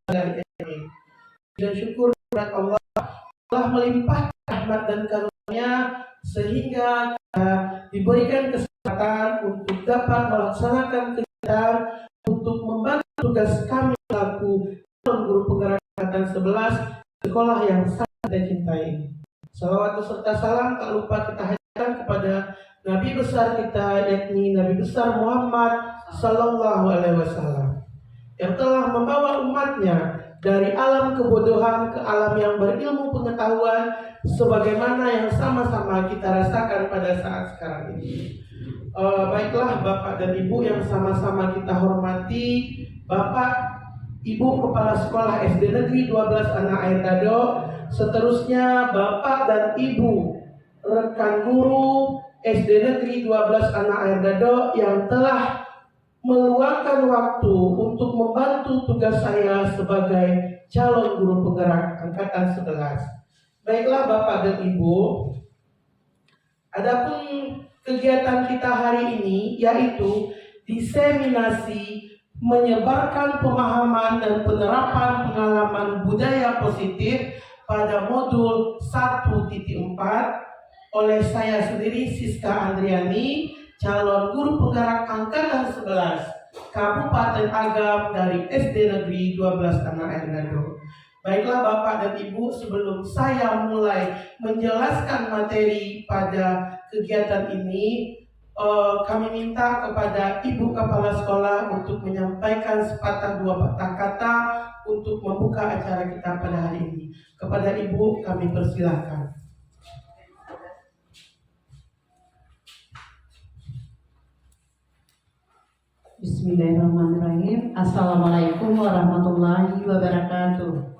dari ini. Dan syukur kepada Allah telah melimpahkan rahmat dan karunia sehingga kita diberikan kesempatan untuk dapat melaksanakan kegiatan untuk membantu tugas kami selaku guru penggerak angkatan 11 sekolah yang sangat kita cintai. Salawat serta salam tak lupa kita hadirkan kepada Nabi besar kita, yakni Nabi besar Muhammad Sallallahu Alaihi Wasallam, yang telah membawa umatnya dari alam kebodohan ke alam yang berilmu pengetahuan, sebagaimana yang sama-sama kita rasakan pada saat sekarang ini. Baiklah Bapak dan Ibu yang sama-sama kita hormati, Bapak Ibu Kepala Sekolah SD Negeri 12 Anak Air Dado, seterusnya Bapak dan Ibu rekan guru SD Negeri 12 Anak Air Dado yang telah meluangkan waktu untuk membantu tugas saya sebagai calon guru penggerak angkatan 11. Baiklah Bapak dan Ibu, adapun kegiatan kita hari ini yaitu diseminasi menyebarkan pemahaman dan penerapan pengalaman budaya positif pada modul 1.4 oleh saya sendiri, Siska Andriani, calon guru penggerak angkatan 11 Kabupaten Agam dari SD Negeri 12 Anak Air Dado. Baiklah Bapak dan Ibu, sebelum saya mulai menjelaskan materi pada kegiatan ini, kami minta kepada Ibu Kepala Sekolah untuk menyampaikan sepatah dua patah kata untuk membuka acara kita pada hari ini. Kepada Ibu kami persilahkan. Bismillahirrahmanirrahim. Assalamualaikum warahmatullahi wabarakatuh.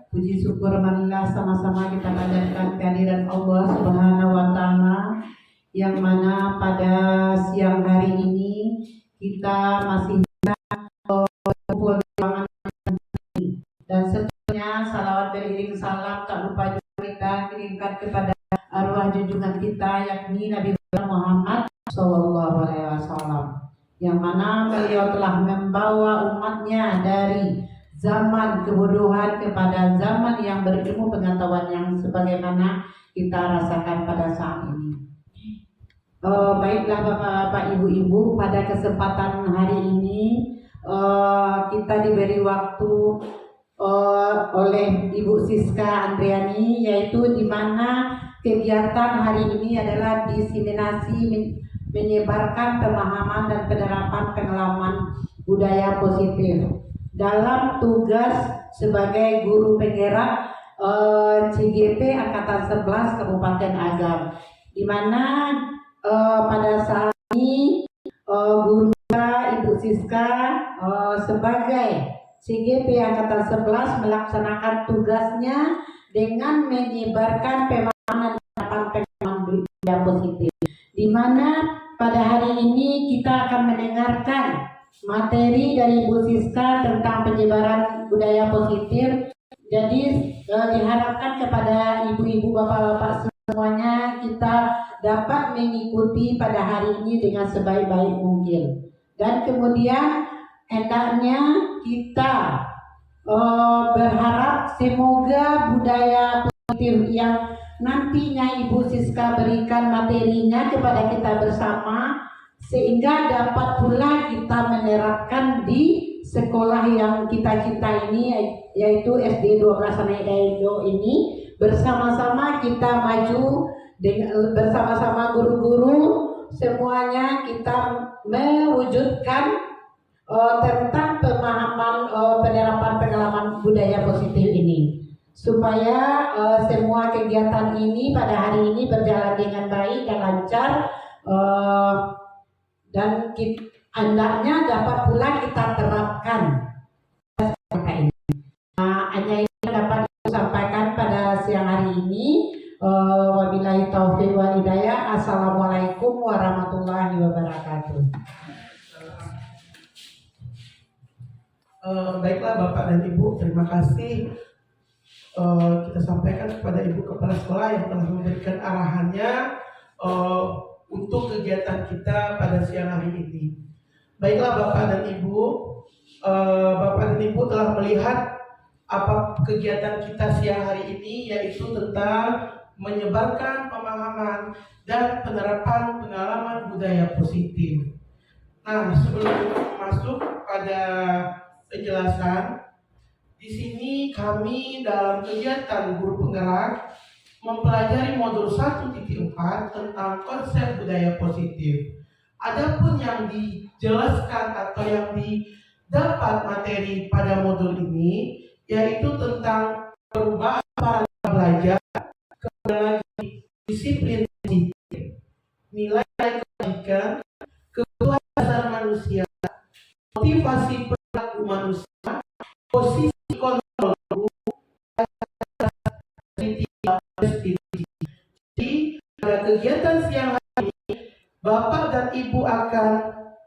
Puji syukur marilah sama-sama kita panjatkan kehadiran Allah Subhanahu wa Ta'ala, yang mana pada siang hari ini kita masih berkumpul di ruangan ini, dan seterusnya salawat beriring salam tak lupa juga kita kirimkan kepada arwah junjungan kita, yakni Nabi Muhammad Sallallahu Alaihi Wasallam, yang mana beliau telah membawa umatnya dari zaman kebodohan kepada zaman yang berilmu pengetahuan, yang sebagaimana kita rasakan pada saat ini. Baiklah Bapak-bapak, Ibu-ibu, pada kesempatan hari ini kita diberi waktu oleh Ibu Siska Andriani, yaitu di mana kegiatan hari ini adalah diseminasi menyebarkan pemahaman dan penerapan pengalaman budaya positif dalam tugas sebagai guru penggerak CGP Angkatan 11 Kabupaten Agam, di mana pada saat ini guru Ibu Siska sebagai CGP Angkatan 11 melaksanakan tugasnya dengan menyebarkan pemahaman dan pengalaman budaya positif, di mana pada hari ini kita akan mendengarkan materi dari Ibu Siska tentang penyebaran budaya positif. Jadi diharapkan kepada ibu-ibu, bapak-bapak semuanya, kita dapat mengikuti pada hari ini dengan sebaik-baik mungkin. Dan kemudian hendaknya kita berharap semoga budaya positif yang nantinya Ibu Siska berikan materinya kepada kita bersama, sehingga dapat pula kita menerapkan di sekolah yang kita cinta ini, yaitu SD 12 Anak Air Dado ini. Bersama-sama kita maju dengan bersama-sama guru-guru semuanya, kita mewujudkan tentang pemahaman penerapan pengalaman budaya positif ini, supaya semua kegiatan ini pada hari ini berjalan dengan baik dan lancar, dan hendaknya dapat pula kita terapkan ini. Hanya ini dapat disampaikan pada siang hari ini. Wabillahi taufiq wal hidayah. Assalamualaikum warahmatullahi wabarakatuh. Baiklah Bapak dan Ibu, terima kasih. Kita sampaikan kepada Ibu Kepala Sekolah yang telah memberikan arahannya untuk kegiatan kita pada siang hari ini. Baiklah Bapak dan Ibu, Bapak dan Ibu telah melihat apa kegiatan kita siang hari ini, yaitu tentang menyebarkan pemahaman dan penerapan pengalaman budaya positif. Nah, sebelum masuk pada penjelasan, di sini kami dalam kegiatan guru penggerak mempelajari modul 1.4 tentang konsep budaya positif. Adapun yang dijelaskan atau yang didapat materi pada modul ini yaitu tentang perubahan para belajar kepada disiplin positif, nilai kebajikan, kebutuhan dasar manusia, motivasi perilaku manusia, posisi kontrol guru, jadi pada kegiatan siang hari ini Bapak dan Ibu akan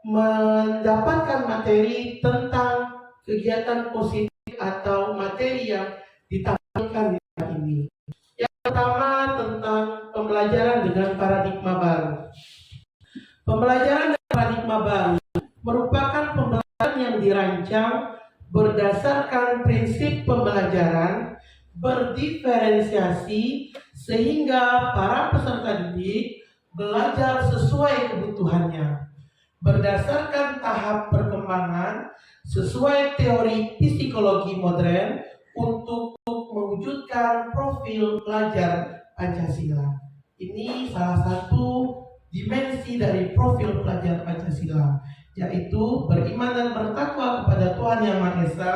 mendapatkan materi tentang kegiatan positif atau materi yang ditampilkan di hari ini. Yang pertama tentang pembelajaran dengan paradigma baru. Pembelajaran dengan paradigma baru merupakan pembelajaran yang dirancang berdasarkan prinsip pembelajaran berdiferensiasi sehingga para peserta didik belajar sesuai kebutuhannya, berdasarkan tahap perkembangan sesuai teori psikologi modern untuk mewujudkan profil pelajar Pancasila. Ini salah satu dimensi dari profil pelajar Pancasila, yaitu beriman dan bertakwa kepada Tuhan Yang Maha Esa,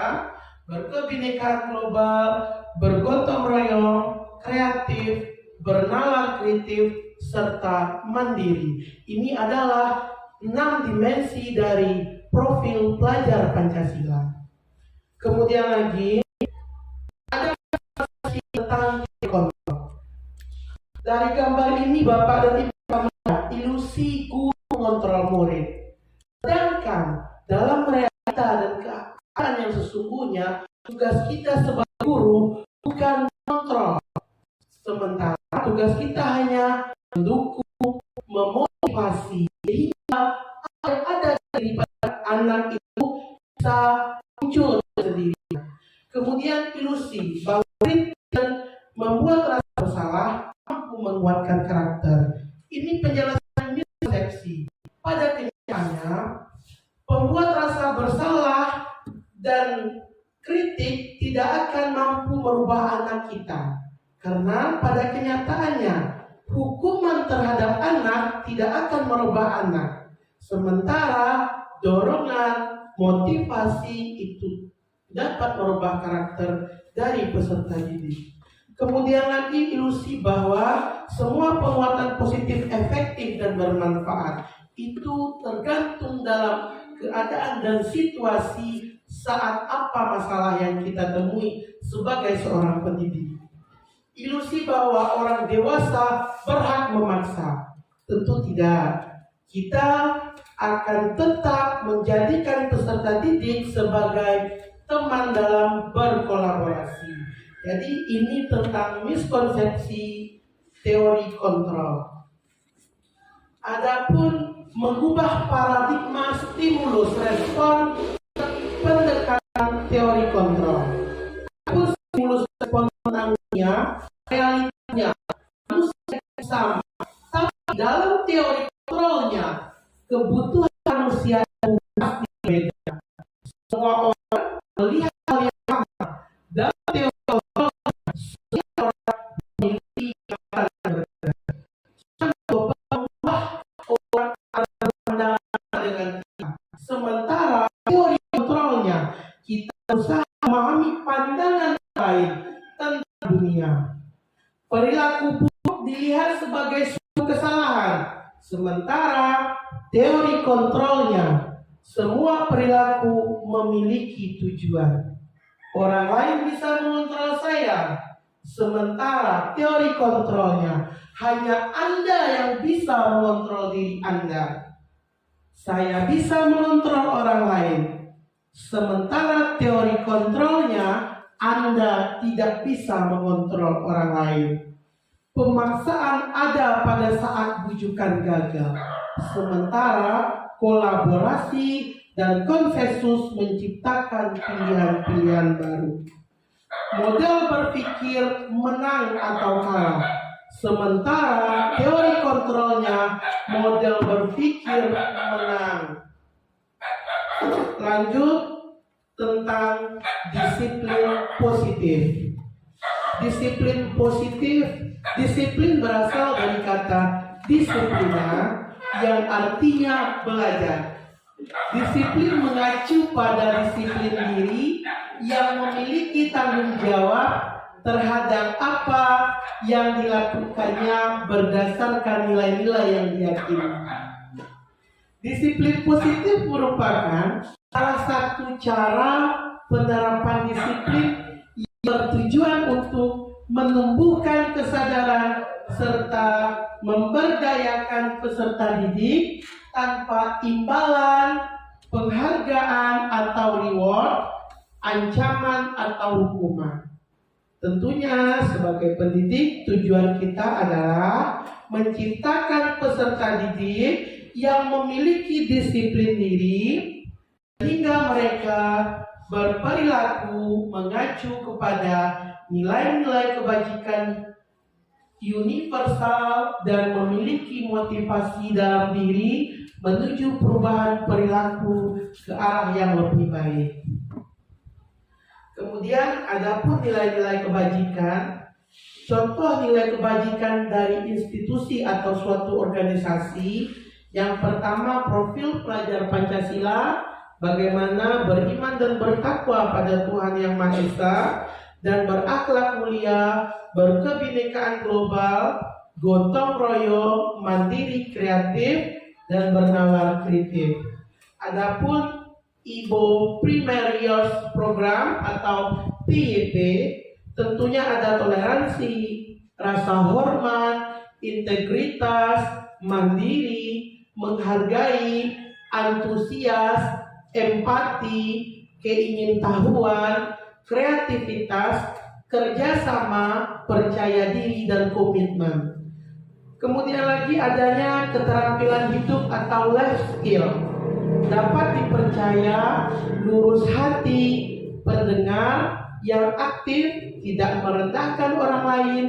berkebinekaan global, bergotong royong, kreatif, bernalar kritis, serta mandiri. Ini adalah 6 dimensi dari profil pelajar Pancasila. Kemudian lagi ada tentang kontrol. Dari gambar ini Bapak dan Ibu melihat ilusi guru mengontrol murid. Sedangkan dalam realita dan keadaan yang sesungguhnya tugas kita sebagai guru bukan mengontrol. Sementara tugas kita hanya mendukung, memotivasi sehingga ada daripada anak itu bisa muncul sendiri. Kemudian ilusi bahwa murid dan membuat rasa bersalah mampu menguatkan karakter. Ini penjelasan miskonsepsi. Pada kenyataannya, pembuat rasa bersalah dan kritik tidak akan mampu merubah anak kita. Karena pada kenyataannya, hukuman terhadap anak tidak akan merubah anak. Sementara dorongan, motivasi itu dapat merubah karakter dari peserta didik. Kemudian lagi ilusi bahwa semua penguatan positif efektif dan bermanfaat itu tergantung dalam keadaan dan situasi saat apa masalah yang kita temui sebagai seorang pendidik. Ilusi bahwa orang dewasa berhak memaksa, tentu tidak. Kita akan tetap menjadikan peserta didik sebagai teman dalam berkolaborasi. Jadi ini tentang miskonsepsi teori kontrol. Adapun mengubah paradigma stimulus respon pendekatan teori kontrol. Adapun stimulus respon tentangnya realitanya manusia sama, tapi dalam teori kontrolnya kebutuhan manusia pasti berbeda. Semua orang melihat hal yang sama. Dalam teori kontrol setiap orang memiliki cara yang berbeda. Orang ada pandangan dengan kita. Sementara teori kontrolnya kita berusaha memahami pandangan lain tentang dunia. Perilaku buruk dilihat sebagai suatu kesalahan, sementara teori kontrolnya semua perilaku memiliki tujuan. Orang lain bisa mengontrol saya, sementara teori kontrolnya hanya Anda yang bisa mengontrol diri Anda. Saya bisa mengontrol orang lain, sementara teori kontrolnya Anda tidak bisa mengontrol orang lain. Pemaksaan ada pada saat bujukan gagal, sementara kolaborasi dan konsensus menciptakan pilihan-pilihan baru. Model berpikir menang atau kalah, sementara teori kontrolnya model berpikir menang. Lanjut tentang disiplin positif. Disiplin positif, disiplin berasal dari kata disiplina yang artinya belajar. Disiplin mengacu pada disiplin diri yang memiliki tanggung jawab terhadap apa yang dilakukannya berdasarkan nilai-nilai yang diyakini. Disiplin positif merupakan salah satu cara penerapan disiplin yang bertujuan untuk menumbuhkan kesadaran serta memberdayakan peserta didik tanpa imbalan, penghargaan atau reward, ancaman atau hukuman. Tentunya sebagai pendidik tujuan kita adalah menciptakan peserta didik yang memiliki disiplin diri hingga mereka berperilaku mengacu kepada nilai-nilai kebajikan universal dan memiliki motivasi dalam diri menuju perubahan perilaku ke arah yang lebih baik. Kemudian adapun nilai-nilai kebajikan, contoh nilai kebajikan dari institusi atau suatu organisasi. Yang pertama, profil pelajar Pancasila, bagaimana beriman dan bertakwa pada Tuhan Yang Maha Esa dan berakhlak mulia, berkebinekaan global, gotong royong, mandiri, kreatif, dan bernalar kritis. Adapun Ibo Primarius Program atau PYP, tentunya ada toleransi, rasa hormat, integritas, mandiri, menghargai, antusias, empati, keingintahuan, kreativitas, kerjasama, percaya diri, dan komitmen. Kemudian lagi adanya keterampilan hidup atau life skill. Dapat dipercaya, lurus hati, pendengar yang aktif, tidak merendahkan orang lain,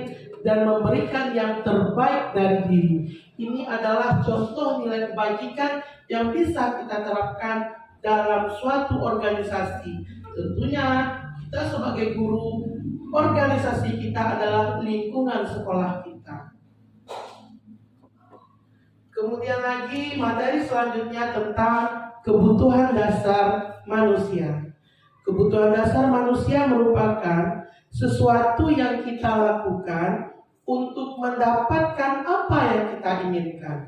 dan memberikan yang terbaik dari diri. Ini adalah contoh nilai kebajikan yang bisa kita terapkan dalam suatu organisasi. Tentunya kita sebagai guru, organisasi kita adalah lingkungan sekolah kita. Kemudian lagi materi selanjutnya tentang kebutuhan dasar manusia. Kebutuhan dasar manusia merupakan sesuatu yang kita lakukan untuk mendapatkan apa yang kita inginkan.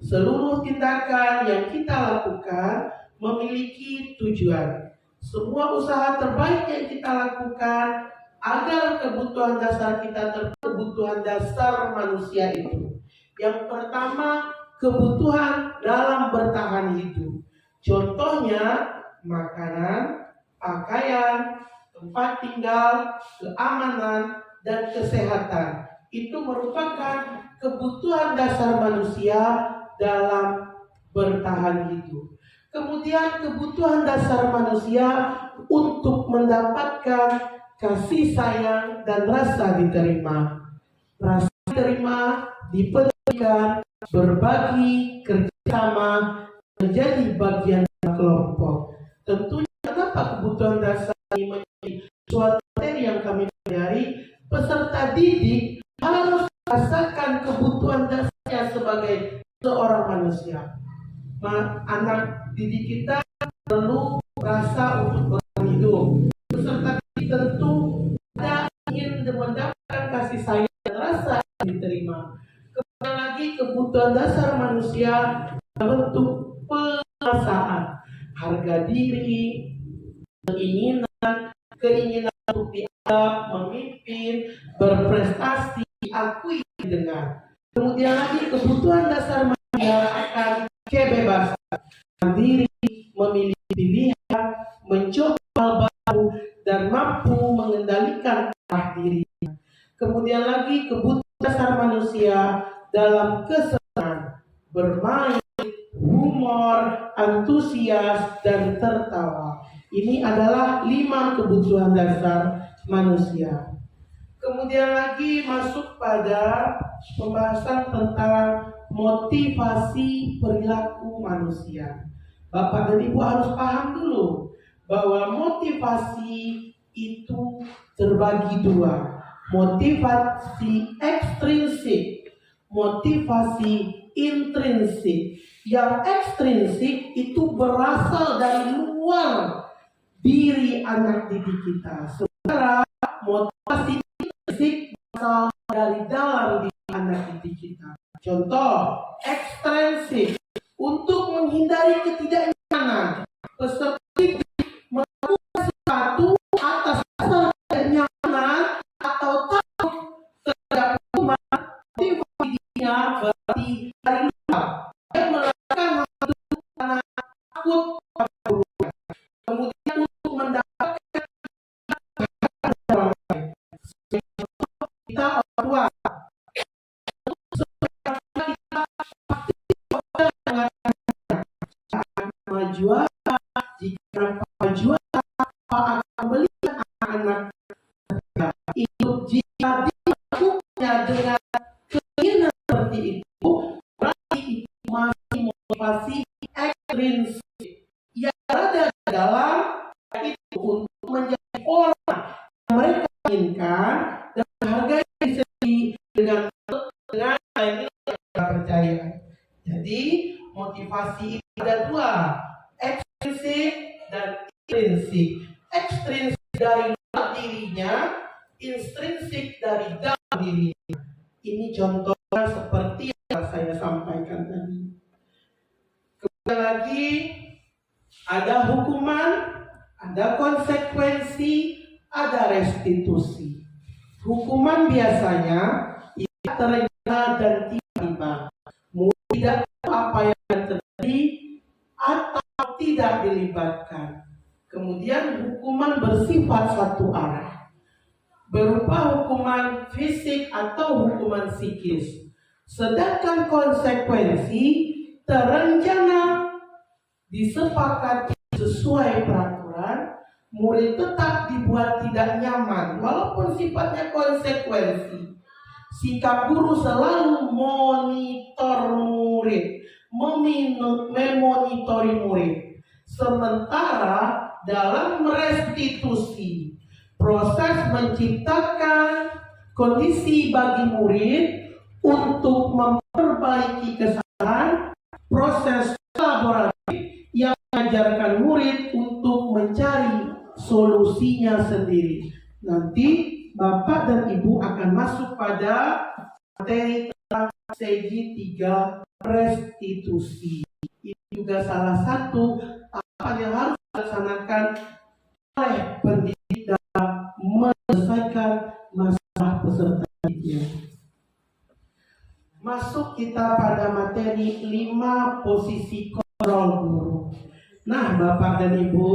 Seluruh tindakan yang kita lakukan memiliki tujuan. Semua usaha terbaik yang kita lakukan agar kebutuhan dasar kita kebutuhan dasar manusia itu. Yang pertama, kebutuhan dalam bertahan hidup. Contohnya makanan, pakaian, tempat tinggal, keamanan, dan kesehatan. Itu merupakan kebutuhan dasar manusia dalam bertahan hidup. Kemudian kebutuhan dasar manusia untuk mendapatkan kasih sayang dan rasa diterima. Rasa diterima, dipedulikan, berbagi, kerjasama, menjadi bagian kelompok. Tentunya kenapa kebutuhan dasar ini menjadi suatu materi yang kami pelajari, peserta didik harus merasakan kebutuhan dasarnya sebagai seorang manusia. Anak didik kita perlu rasa untuk bertahan hidup. Peserta didik tentu tidak ingin mendapatkan kasih sayang dan rasa diterima. Kemudian lagi kebutuhan dasar manusia bentuk penguasaan, harga diri, keinginan untuk dianggap, memimpin, berprestasi, diakui, didengar. Kemudian lagi kebutuhan dasar manusia akan kebebasan, mandiri, memilih pilihan, mencoba hal baru, dan mampu mengendalikan arah dirinya. Kemudian lagi kebutuhan dasar manusia dalam kesenangan, bermain, humor, antusias, dan adalah 5 kebutuhan dasar manusia. Kemudian lagi masuk pada pembahasan tentang motivasi perilaku manusia. Bapak dan Ibu harus paham dulu bahwa motivasi itu terbagi 2. Motivasi ekstrinsik, motivasi intrinsik. Yang ekstrinsik itu berasal dari luar diri anak didik kita. Sementara motivasi intrinsik berasal dari dalam diri anak didik kita. Contoh, ekstrinsik untuk menghindari ketidaknyamanan. Peserta didik melakukan sesuatu atas dasar ketidaknyamanan atau takut terhadap hukuman. Motivasi dirinya berarti dari luar. Dia melakukan hal itu karena takut pada hukuman. Kemudian untuk mendapatkan orang lain. Kita orang tua. Kemajuan, jika kemajuan akan melihat anak-anak itu, jika dilakukannya dengan keinginan seperti itu, berarti itu masih motivasi ekstrinsik yang berada dalam itu untuk menjadi orang yang mereka inginkan dan menghargai diri sendiri dengan percaya. Jadi motivasi itu ada 2, ekstrinsik dan intrinsik. Ekstrinsik dari luar dirinya, intrinsik dari dalam dirinya. Ini contohnya seperti yang saya sampaikan tadi. Kemudian lagi ada hukuman, ada konsekuensi, ada restitusi. Hukuman biasanya ia terencana dan tiba-tiba, tidak tahu apa yang akan terjadi atau tidak dilibatkan. Kemudian hukuman bersifat satu arah, berupa hukuman fisik atau hukuman psikis. Sedangkan konsekuensi terencana, disepakati sesuai peraturan, murid tetap dibuat tidak nyaman walaupun sifatnya konsekuensi. Sikap guru selalu monitor murid, memonitori murid. Sementara dalam restitusi, proses menciptakan kondisi bagi murid untuk memperbaiki kesalahan, proses kolaboratif yang mengajarkan murid untuk mencari solusinya sendiri. Nanti Bapak dan Ibu akan masuk pada materi tentang segi 3 restitusi. Ini juga salah satu tahapan yang harus dilaksanakan oleh pendidik dalam menyelesaikan masalah peserta didiknya. Masuk kita pada materi 5 posisi kontrol guru. Nah, Bapak dan Ibu,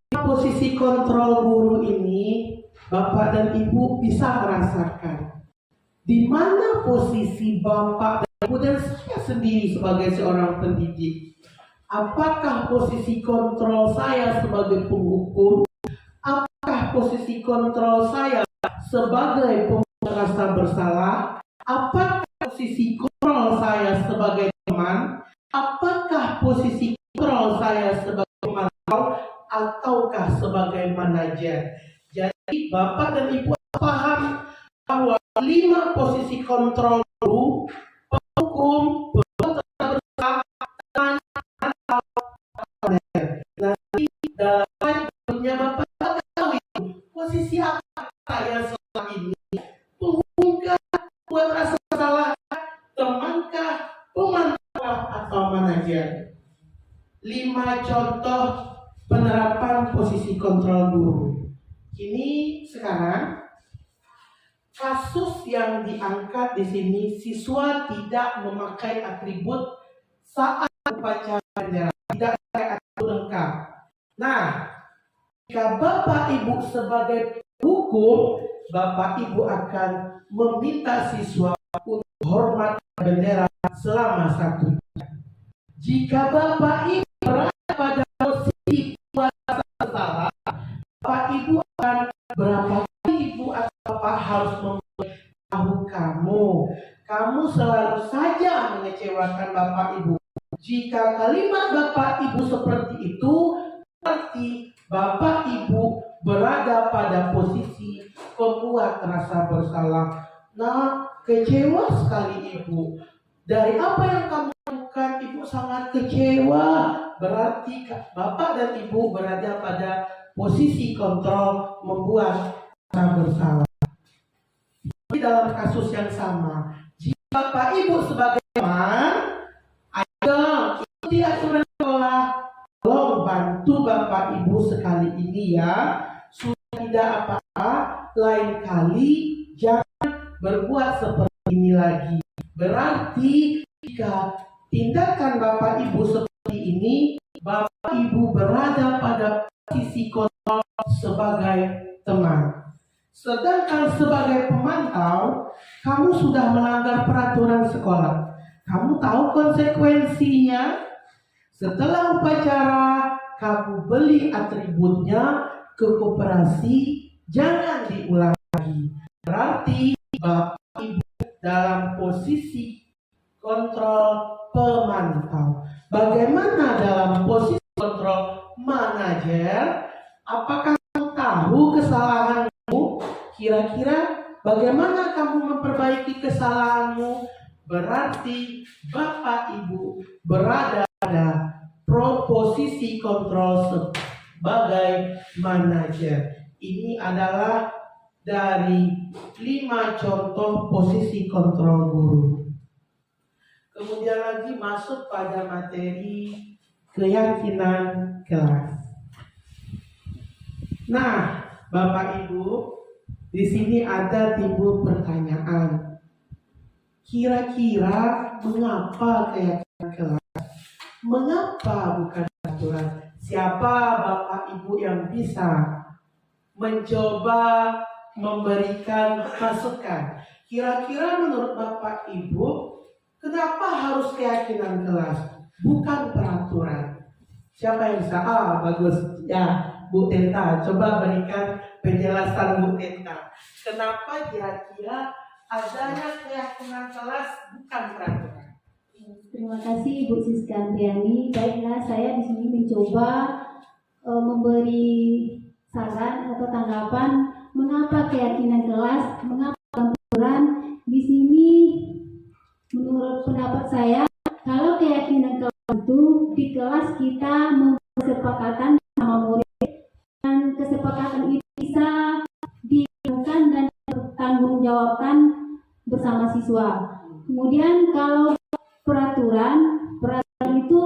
5 posisi kontrol guru ini Bapak dan Ibu bisa merasakan di mana posisi Bapak dan Ibu dan saya sendiri sebagai seorang pendidik. Apakah posisi kontrol saya sebagai penghukum? Apakah posisi kontrol saya sebagai merasa bersalah? Apakah posisi kontrol saya sebagai teman? Apakah posisi kontrol saya sebagai pemantau ataukah sebagai manajer? Jadi Bapak dan Ibu paham bahwa 5 posisi kontrol guru, penghukum, bersalah, teman, atau manajer. Nanti dalam berikutnya Bapak tahu posisi apa saya selama ini. Penghukumkah, buat rasa salah, temankah, pemantau atau manajer. 5 contoh penerapan posisi kontrol guru. Ini sekarang kasus yang diangkat di sini, siswa tidak memakai atribut saat upacara bendera, tidak pakai atribut lengkap. Nah, jika Bapak Ibu sebagai hukum, Bapak Ibu akan meminta siswa untuk hormat bendera selama 1 jam. Jika Bapak Ibu berada pada posisi puasa salah, berapa kali ibu atau bapak harus memberitahu kamu? Kamu selalu saja mengecewakan bapak ibu. Jika kalimat bapak ibu seperti itu, berarti bapak ibu berada pada posisi pembuat rasa bersalah. Nah, kecewa sekali ibu. Dari apa yang kamu lakukan, ibu sangat kecewa. Berarti bapak dan ibu berada pada posisi kontrol membuat rasa bersalah. Di dalam kasus yang sama, jika bapak ibu sebagai teman, ayo ikuti aturan sekolah. Tolong bantu bapak ibu sekali ini ya. Sudah tidak apa-apa, lain kali jangan berbuat seperti ini lagi. Berarti jika tindakan bapak ibu seperti ini, bapak ibu berada pada posisi kontrol sebagai teman. Sedangkan sebagai pemantau, kamu sudah melanggar peraturan sekolah. Kamu tahu konsekuensinya. Setelah upacara, kamu beli atributnya ke koperasi, jangan diulang lagi. Berarti bapak ibu dalam posisi kontrol pemantau. Bagaimana dalam posisi kontrol manajer? Apakah kamu tahu kesalahanmu? Kira-kira bagaimana kamu memperbaiki kesalahanmu? Berarti bapak ibu berada pada posisi kontrol sebagai manajer. Ini adalah dari 5 contoh posisi kontrol guru. Kemudian lagi masuk pada materi keyakinan kelas. Nah, Bapak Ibu, di sini ada timbul pertanyaan. Kira-kira mengapa keyakinan kelas? Mengapa bukan aturan? Siapa Bapak Ibu yang bisa mencoba memberikan masukan? Kira-kira menurut Bapak Ibu, kenapa harus keyakinan kelas, bukan peraturan? Siapa yang bisa? Bagus. Ya, Bu Tenta, coba berikan penjelasan Bu Tenta. Kenapa kira-kira adanya keyakinan kelas bukan peraturan? Terima kasih Bu Siska Andriani. Baiklah, saya di sini mencoba memberi saran atau tanggapan mengapa keyakinan kelas, mengapa peraturan. Di sini menurut pendapat saya, kalau keyakinan kelas itu di kelas kita membuat kesepakatan sama murid, dan kesepakatan itu bisa dilakukan dan bertanggungjawabkan bersama siswa. Kemudian kalau peraturan itu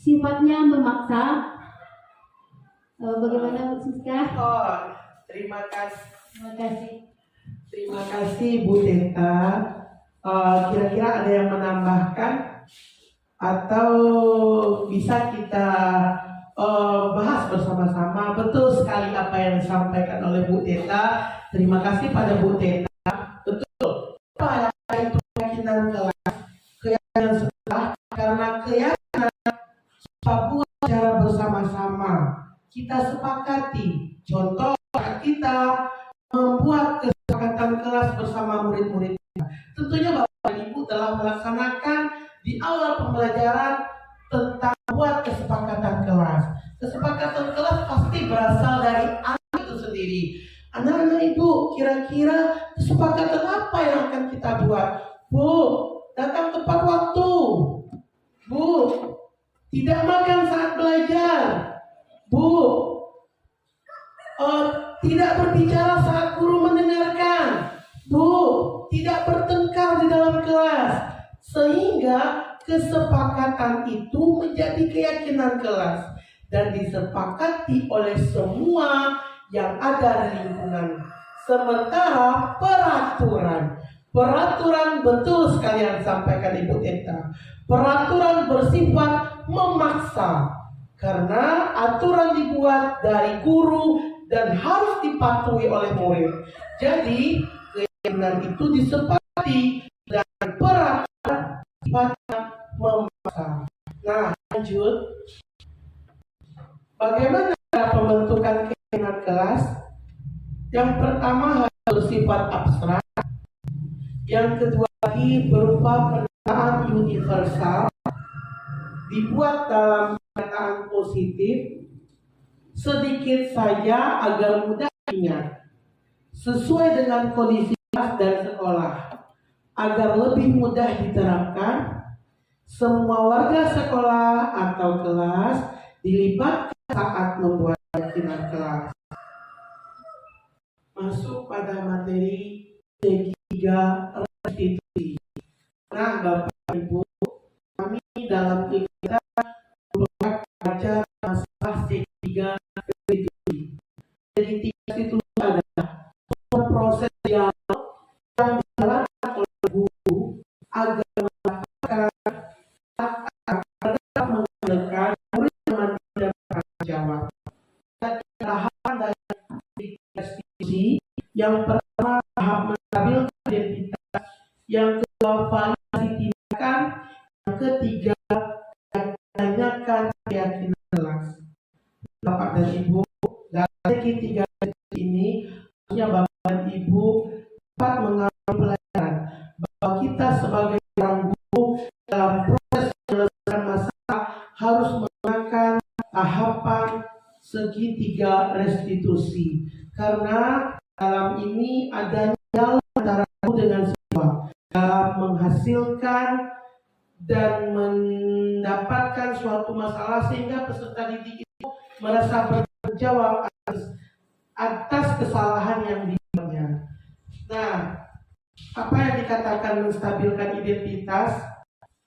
sifatnya memaksa. Bagaimana Bu Siska? Terima kasih. Terima kasih. Terima kasih Bu Tenta. Kira-kira ada yang menambahkan atau bisa kita bahas bersama-sama? Betul sekali apa yang disampaikan oleh Bu Tenta. Terima kasih pada Bu Tenta. Betul. Apa itu keyakinan kelas? Keyakinan sekolah, karena keyakinan Papua secara bersama-sama kita sepakati. Contoh kita membuat kesepakatan kelas bersama murid-murid. Tentunya Bapak Ibu telah melaksanakan di awal pembelajaran tentang buat kesepakatan kelas. Kesepakatan kelas pasti berasal dari anak itu sendiri. Anak-anak Ibu, kira-kira kesepakatan apa yang akan kita buat? Bu, datang tepat waktu. Bu, tidak makan saat belajar. Bu, tidak berbicara saat guru mendengarkan. Bu, tidak bertengkar di dalam kelas. Sehingga kesepakatan itu menjadi keyakinan kelas dan disepakati oleh semua yang ada di lingkungan. Sementara peraturan betul sekali yang disampaikan Ibu Tenta. Peraturan bersifat memaksa karena aturan dibuat dari guru dan harus dipatuhi oleh murid. Jadi keyakinan itu disepakati dan peraturan sifatnya memaksa. Nah, lanjut. Bagaimana cara pembentukan keyakinan kelas? Yang pertama harus bersifat abstrak, yang kedua lagi berupa pernyataan universal, dibuat dalam pernyataan positif, sedikit saja agar mudah diingat, sesuai dengan kondisi kelas dan sekolah, agar lebih mudah diterapkan. Semua warga sekolah atau kelas dilibatkan saat membuat keyakinan kelas. Masuk pada materi ketiga, restitusi. Nah, Bapak Ibu, kami dalam kita belajar masalah ketiga restitusi. Jadi tiga itu adalah proses yang dijalankan oleh guru agar melakukan menghasilkan murid dengan tidak bertanggung jawab. Tahapan dari restitusi yang pertama tahap menstabilkan identitas, yang kedua validasi tindakan, yang ketiga tanyakan keyakinan kelas. Bapak dan Ibu, dari ketiga ini harusnya Bapak dan Ibu dapat mengambil pelajaran bahwa kita sebagai orang guru dalam proses penyelesaian masalah harus menggunakan tahapan segitiga restitusi, karena dalam ini adanya dialog antara guru dengan siswa dalam menghasilkan dan mendapatkan suatu masalah sehingga peserta didik itu merasa bertanggung jawab atas kesalahan yang dibuatnya. Nah, apa yang dikatakan menstabilkan identitas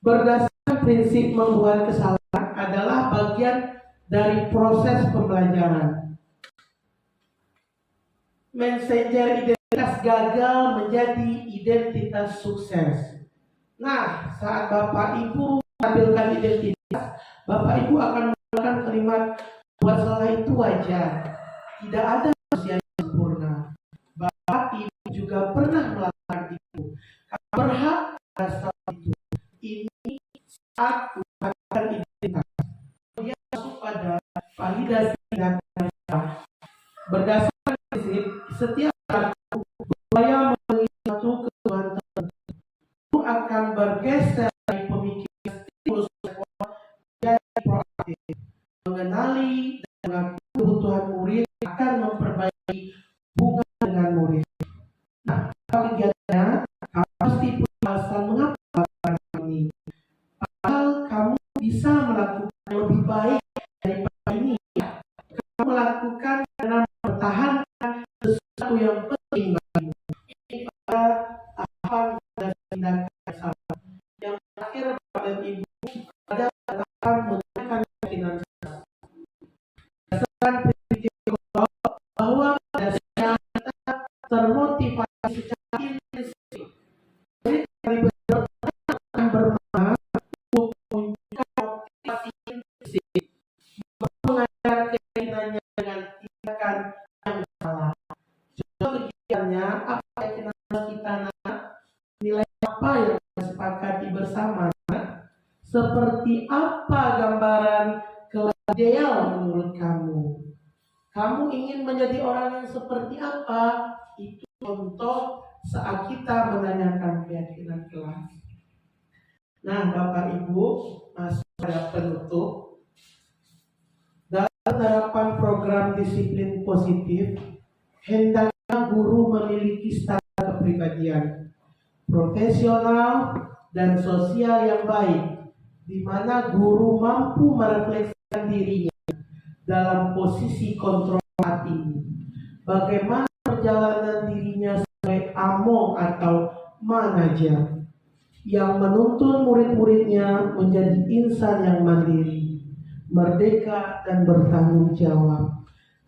berdasarkan prinsip membuat kesalahan adalah bagian dari proses pembelajaran. Messenger identitas gagal menjadi identitas sukses. Nah, saat Bapak Ibu menstabilkan identitas, Bapak Ibu akan menggunakan kalimat buat salah itu wajar. Tidak ada manusia yang sempurna. Bapak Ibu juga pernah melakukan itu. Kamu berhak atas itu. Ini saat melakukan identitas. Dia masuk pada validasi dan berdasarkan prinsip setiap pelaku berupaya memenuhi suatu kebutuhan tertentu itu akan bergeser dari pemikiran stimulus menjadi proaktif, mengenali dan mengakui kebutuhan murid akan memperbaiki hubungan dengan murid. Nah, kegiatannya kamu pasti punya alasan mengapa melakukan ini. Padahal kamu bisa melakukan lebih baik daripada ini. Kamu melakukan karena mempertahankan sesuatu yang penting bagimu. Ini pada tahapan dan tindakan yang salah. Yang terakhir, Bapak dan Ibu, pada tahapan menggunakan keyakinan kelas. Berdasarkan prinsip bahwa dasarnya kita termotivasi secara intensif. Jadi kali akan bermakna untuk menunjukkan motivasi intensif, mengajar keyakinannya dengan tindakan yang salah. Contoh kegiatannya, apa keyakinan kita nak? Nilai apa yang disepakati bersama? Seperti apa gambaran kelas ideal menurut kamu? Kamu ingin menjadi orang yang seperti apa? Itu contoh saat kita menanyakan keyakinan kelas. Nah, Bapak Ibu, masuk pada penutup. Dalam penerapan program disiplin positif, hendaknya guru memiliki standar kepribadian profesional dan sosial yang baik, di mana guru mampu merefleksikan dirinya dalam posisi kontrol hati. Bagaimana perjalanan dirinya sebagai amo atau manajer yang menuntun murid-muridnya menjadi insan yang mandiri, merdeka dan bertanggung jawab.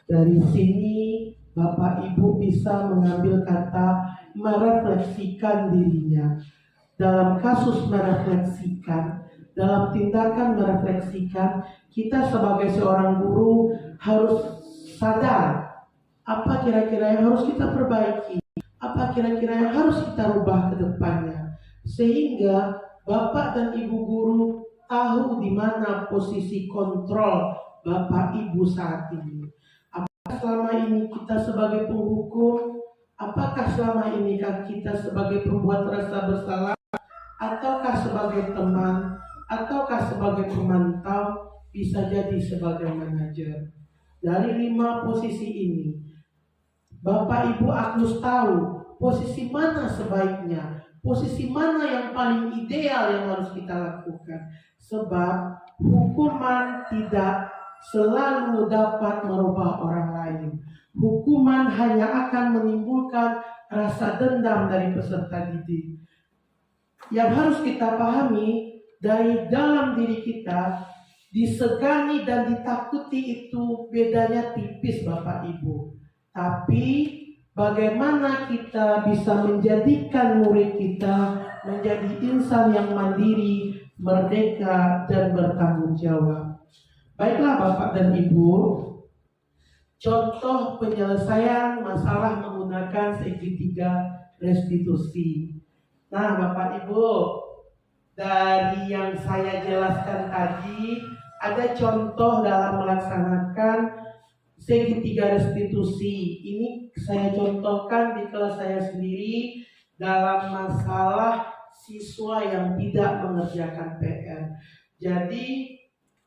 Dari sini Bapak Ibu bisa mengambil kata merefleksikan dirinya. Dalam kasus merefleksikan, dalam tindakan merefleksikan, kita sebagai seorang guru harus sadar apa kira-kira yang harus kita perbaiki, apa kira-kira yang harus kita rubah ke depannya, sehingga Bapak dan Ibu guru tahu di mana posisi kontrol Bapak Ibu saat ini. Apakah selama ini kita sebagai penghukum? Apakah selama ini kita sebagai pembuat rasa bersalah, ataukah sebagai teman, ataukah sebagai pemantau, bisa jadi sebagai manajer? Dari 5 posisi ini, Bapak Ibu Agnus tahu posisi mana sebaiknya, posisi mana yang paling ideal yang harus kita lakukan. Sebab hukuman tidak selalu dapat merubah orang lain. Hukuman hanya akan menimbulkan rasa dendam dari peserta didik. Yang harus kita pahami, dari dalam diri kita, disegani dan ditakuti itu bedanya tipis Bapak Ibu. Tapi bagaimana kita bisa menjadikan murid kita menjadi insan yang mandiri, merdeka, dan bertanggung jawab. Baiklah Bapak dan Ibu, contoh penyelesaian masalah menggunakan segitiga restitusi. Nah Bapak Ibu, dari yang saya jelaskan tadi, ada contoh dalam melaksanakan segitiga restitusi. Ini saya contohkan di kelas saya sendiri dalam masalah siswa yang tidak mengerjakan PR. Jadi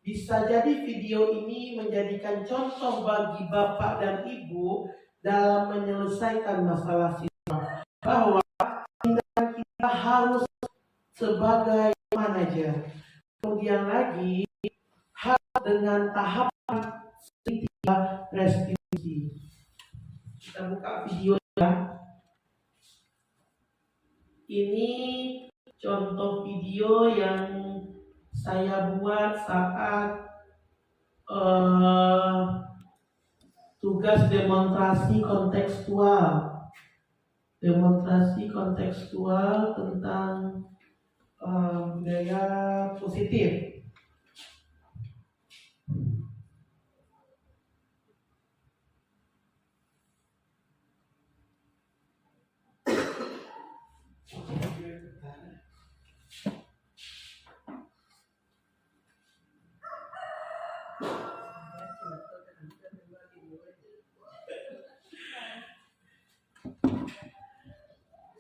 bisa jadi video ini menjadikan contoh bagi Bapak dan Ibu dalam menyelesaikan masalah siswa, bahwa kita harus sebagai manajer. Kemudian lagi harus dengan tahapan segitiga restitusi. Kita buka videonya. Ini contoh video yang saya buat saat tugas demonstrasi kontekstual. Demonstrasi kontekstual tentang budaya positif.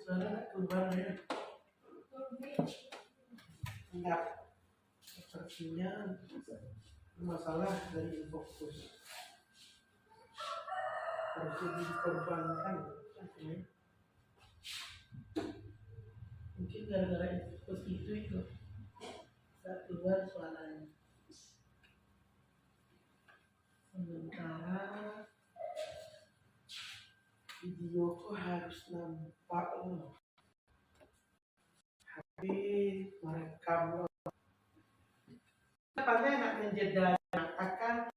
Suara keluar ya. Enggak. Sepertinya masalah dari fokus. Harus dikorbankan. Mungkin gara-gara fokus itu saat keluar suaranya. Sementara videoku harus nampak habis merekam. Pada nak menjeda akan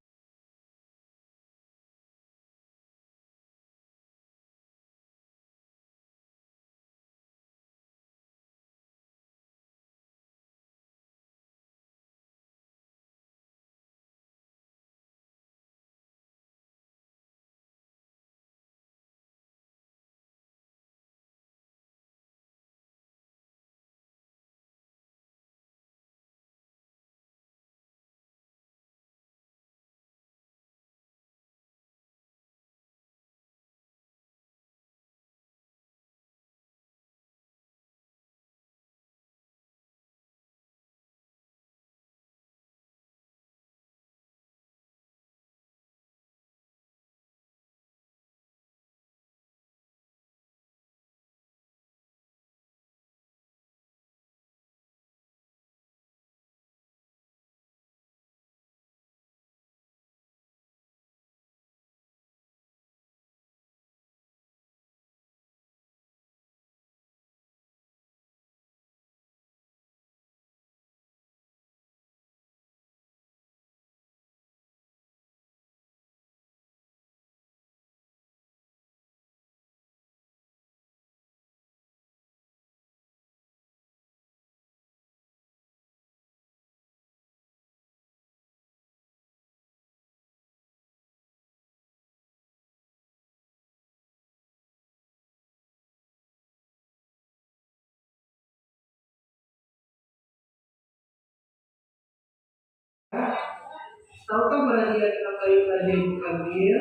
tahukah perhatian apa yang tadi diambil?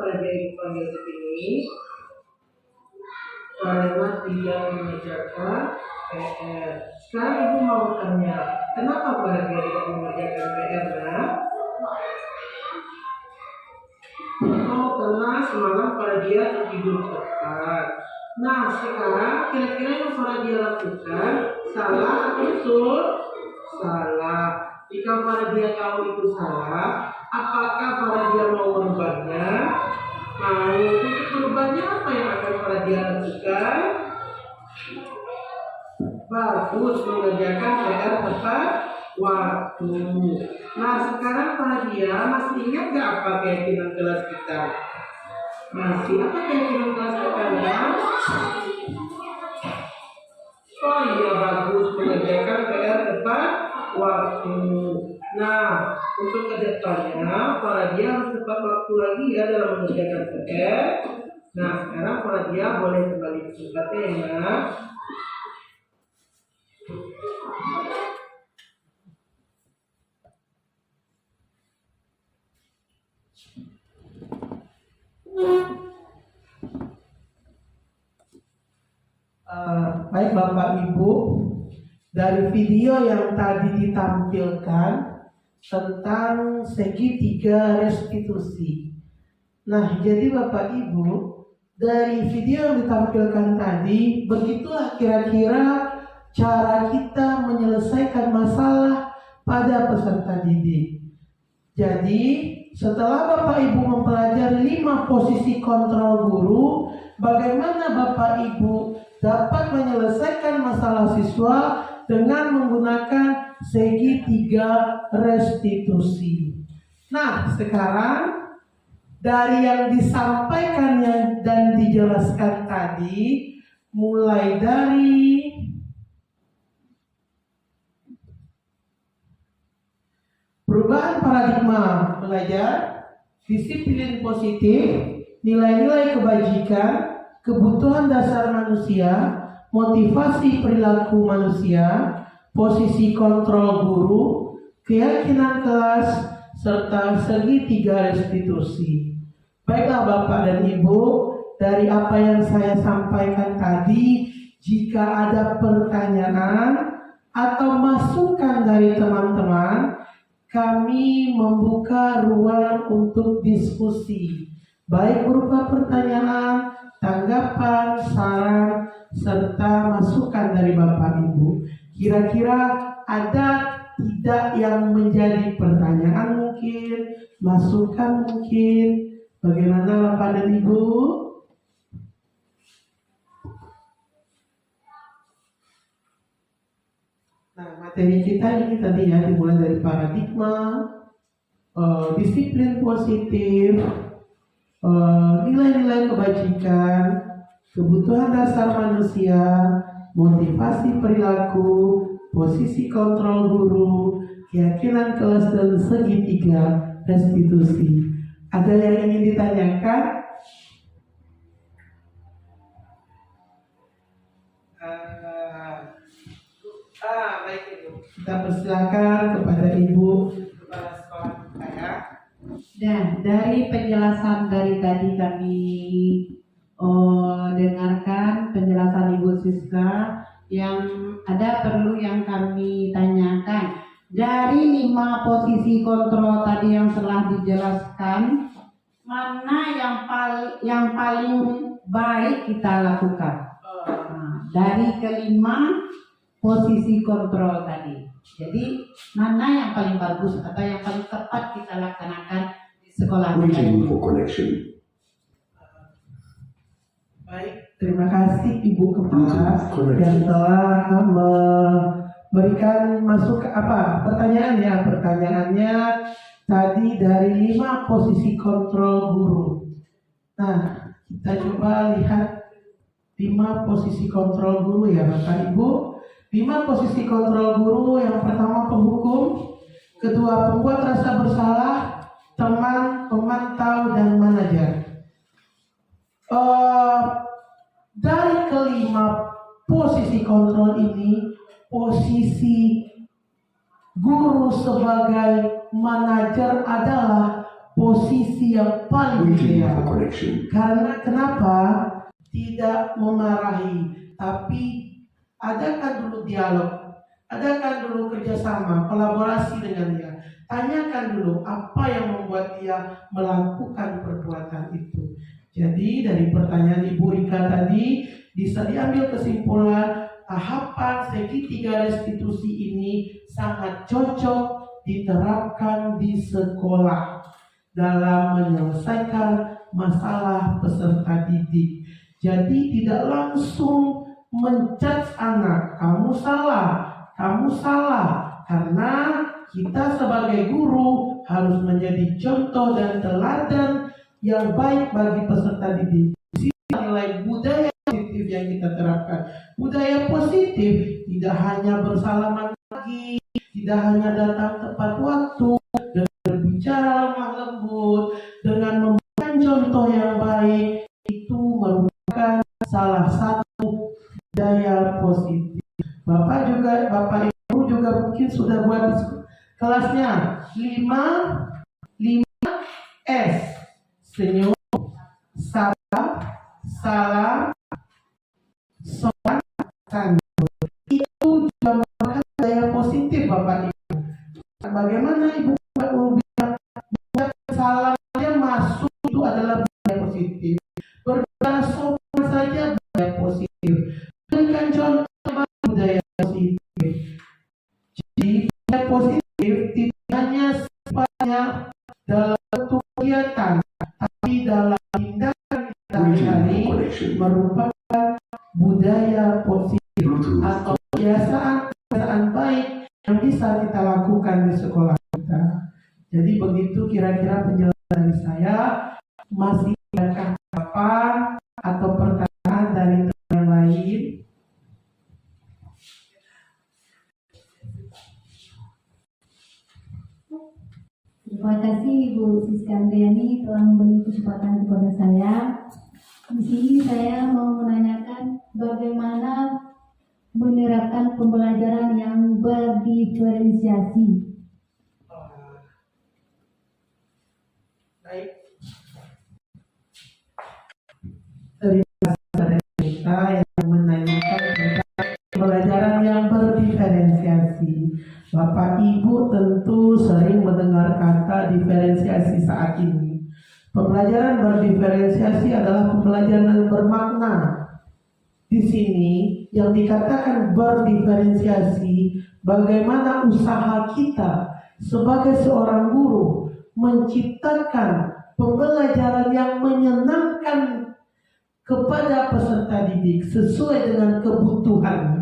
pada dia ibu panggil ke sini karena dia mengerjakan PR. Sekarang ibu mau tanya, kenapa pada dia tidak mengerjakan PR? Karena semalam pada dia tertidur cepat. Nah, sekarang kira-kira yang pada dia lakukan salah atau betul? Salah. Jika pada dia tahu itu salah, apakah pada dia mau merubahnya? Mau. Untuk merubahnya apa yang akan pada dia lakukan? Bagus, mengerjakan PR tepat waktu. Nah, sekarang pada dia masih ingat gak apa keyakinan kelas kita? Masih apa keyakinan kelas kita? Oh iya, bagus, mengerjakan PR tepat waktu. Nah, untuk kedepannya para dia harus tepat waktu lagi ya dalam mengerjakan PR. Nah, sekarang para dia boleh kembali ke tempatnya ya. Baik Bapak Ibu, dari video yang tadi ditampilkan tentang segitiga restitusi. Nah, jadi Bapak Ibu, dari video yang ditampilkan tadi, begitulah kira-kira cara kita menyelesaikan masalah pada peserta didik. Jadi, setelah Bapak Ibu mempelajari 5 posisi kontrol guru, bagaimana Bapak Ibu dapat menyelesaikan masalah siswa dengan menggunakan segitiga restitusi. Nah, sekarang dari yang disampaikan dan dijelaskan tadi, mulai dari perubahan paradigma belajar, disiplin positif, nilai-nilai kebajikan, kebutuhan dasar manusia, motivasi perilaku manusia, posisi kontrol guru, keyakinan kelas, serta segitiga restitusi. Baiklah Bapak dan Ibu, dari apa yang saya sampaikan tadi, jika ada pertanyaan atau masukan dari teman-teman, kami membuka ruang untuk diskusi, baik berupa pertanyaan, tanggapan, saran, serta masukan dari Bapak Ibu. Kira-kira ada tidak yang menjadi pertanyaan mungkin, masukan mungkin, bagaimana Bapak dan Ibu? Nah, materi kita ini tadi ya dimulai dari paradigma, disiplin positif, nilai-nilai kebajikan, kebutuhan dasar manusia, motivasi perilaku, posisi kontrol guru, keyakinan kelas, dan segitiga restitusi. Ada yang ingin ditanyakan? Baik Ibu. Kita persilakan kepada Ibu Kepala Sekolah kita ya. Dan dari penjelasan dari tadi kami dengarkan penjelasan Ibu Siska, yang ada perlu yang kami tanyakan. Dari 5 posisi kontrol tadi yang telah dijelaskan, mana yang paling baik kita lakukan? Dari kelima posisi kontrol tadi. Jadi mana yang paling bagus atau yang paling tepat kita laksanakan di sekolah kita? Baik, terima kasih Ibu Kepala yang telah memberikan pertanyaan ya. Pertanyaannya tadi dari 5 posisi kontrol guru. Nah, kita coba lihat 5 posisi kontrol guru ya Bapak Ibu. 5 posisi kontrol guru, yang pertama penghukum, kedua pembuat rasa bersalah, teman, pemantau, dan manajer. Dari kelima posisi kontrol ini, posisi guru sebagai manajer adalah posisi posisi yang paling Waiting ideal. for connection. Karena kenapa? Tidak memarahi, tapi adakan dulu dialog, adakan dulu kerjasama, kolaborasi dengan dia. Tanyakan dulu apa yang membuat dia melakukan perbuatan itu. Jadi dari pertanyaan Ibu Rika tadi bisa diambil kesimpulan tahapan segitiga restitusi ini sangat cocok diterapkan di sekolah dalam menyelesaikan masalah peserta didik. Jadi tidak langsung menjudge anak, kamu salah, karena kita sebagai guru harus menjadi contoh dan teladan yang baik bagi peserta didik. Nilai budaya positif yang kita terapkan. Budaya positif tidak hanya bersalaman pagi, tidak hanya datang tepat waktu, dengan berbicara lemah lembut, dengan memberikan contoh yang baik, itu merupakan salah satu budaya positif. Bapak Ibu juga mungkin sudah buat di kelasnya 5S. Senyum, salam, sopan, santun. Itu juga merupakan budaya positif Bapak Ibu. Bagaimana Ibu bilang salamnya masuk itu adalah budaya positif. Berbahasa sopan saja budaya positif. Berikan contoh budaya positif. Jadi budaya positif tidak hanya sifatnya dalam bentuk kegiatan, tapi dalam tindakan kita hari merupakan budaya positif atau kebiasaan baik yang bisa kita lakukan di sekolah kita. Jadi begitu kira-kira penjelasan dari saya. Masih adakah tanggapan atau pertanyaan dari teman yang lain? Terima kasih Ibu Siska Andriani telah memberi kesempatan kepada saya. Di sini saya mau menanyakan bagaimana menerapkan pembelajaran yang berdiferensiasi. Baik. Terima kasih kepada kita yang menanyakan tentang pembelajaran yang berdiferensiasi. Bapak Ibu tentu sering mendengar kata diferensiasi saat ini. Pembelajaran berdiferensiasi adalah pembelajaran yang bermakna. Di sini yang dikatakan berdiferensiasi, bagaimana usaha kita sebagai seorang guru menciptakan pembelajaran yang menyenangkan kepada peserta didik sesuai dengan kebutuhannya.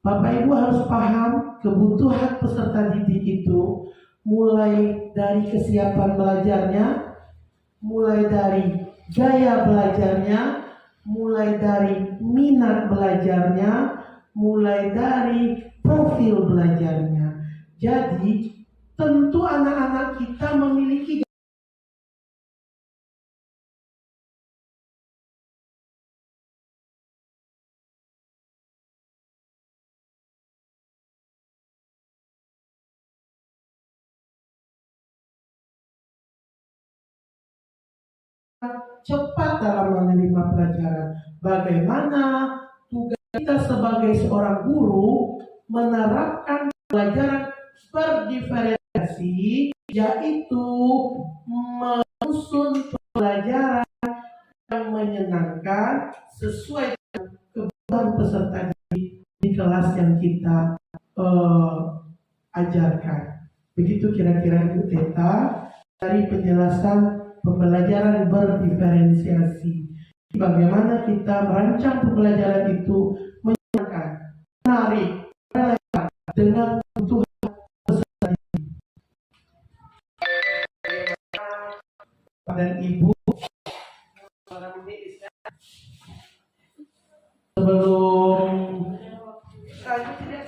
Bapak Ibu harus paham kebutuhan peserta didik itu mulai dari kesiapan belajarnya, mulai dari gaya belajarnya, mulai dari minat belajarnya, mulai dari profil belajarnya. Jadi tentu anak-anak kita memiliki cepat dalam menerima pelajaran. Bagaimana tugas kita sebagai seorang guru menerapkan pelajaran berdiferensiasi, yaitu menyusun pelajaran yang menyenangkan sesuai dengan kebutuhan peserta di kelas yang kita ajarkan. Begitu kira-kira Ibu Teta dari penjelasan pembelajaran berdiferensiasi. Bagaimana kita merancang pembelajaran itu menyenangkan, menarik, relevan dengan kebutuhan peserta didik. Dan Ibu, sebelum saya tidak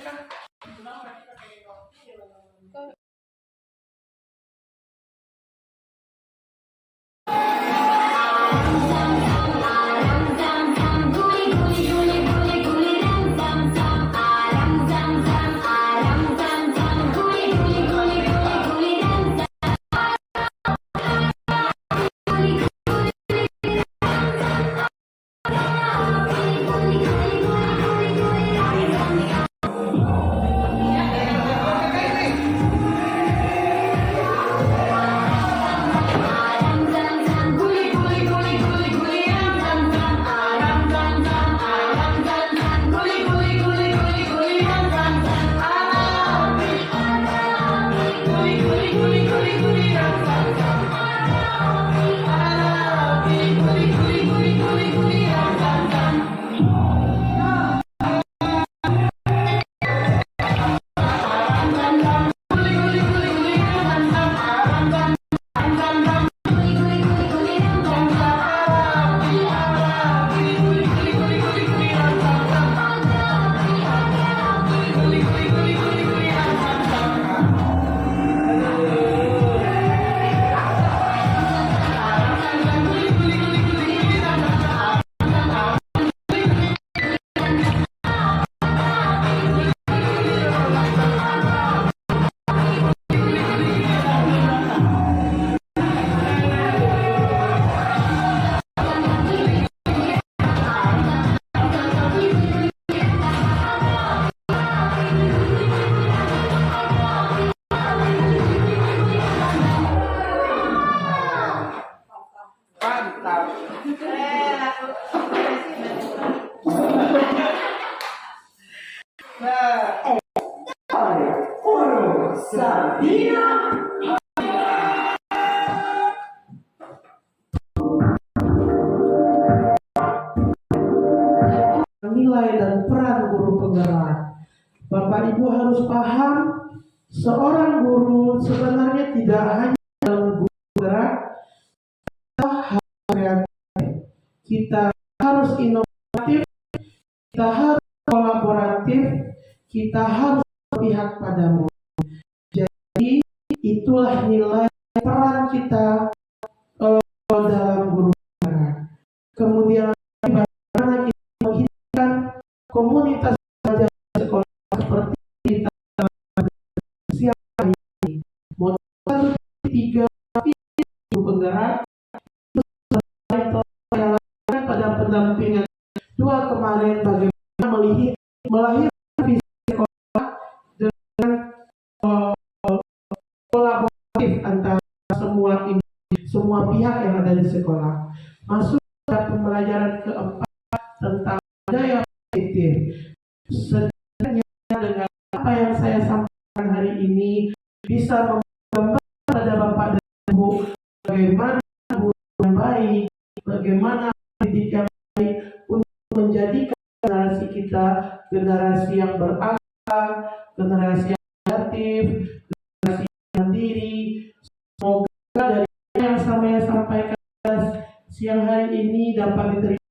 Mantap. Nah, nilai dan peran guru penggerak. Bapak Ibu harus paham, seorang guru sebenarnya tidak hanya dalam guru penggerak, kita harus kreatif, kita harus inovatif, kita harus kolaboratif, kita harus berpihak pada murid. Jadi itulah nilai peran kita dalam guru penggerak. Kemudian bagaimana kita menghidupkan komunitas belajar sekolah seperti kita siang hari ini. Modul 3 guru penggerak itu saya lakukan pada pendampingan 2 kemarin, bagaimana melahirkan visi sekolah dengan kolaboratif antara semua pihak yang ada di sekolah. Masuk pada pembelajaran keempat tentang budaya positif. Sebenarnya dengan apa yang saya sampaikan hari ini bisa menggambarkan pada Bapak dan Ibu bagaimana guru yang baik, bagaimana pendidik yang baik untuk menjadikan generasi kita generasi yang berakhlak, generasi yang kreatif, generasi yang mandiri. Semoga dari yang saya sampaikan siang hari ini dapat diterima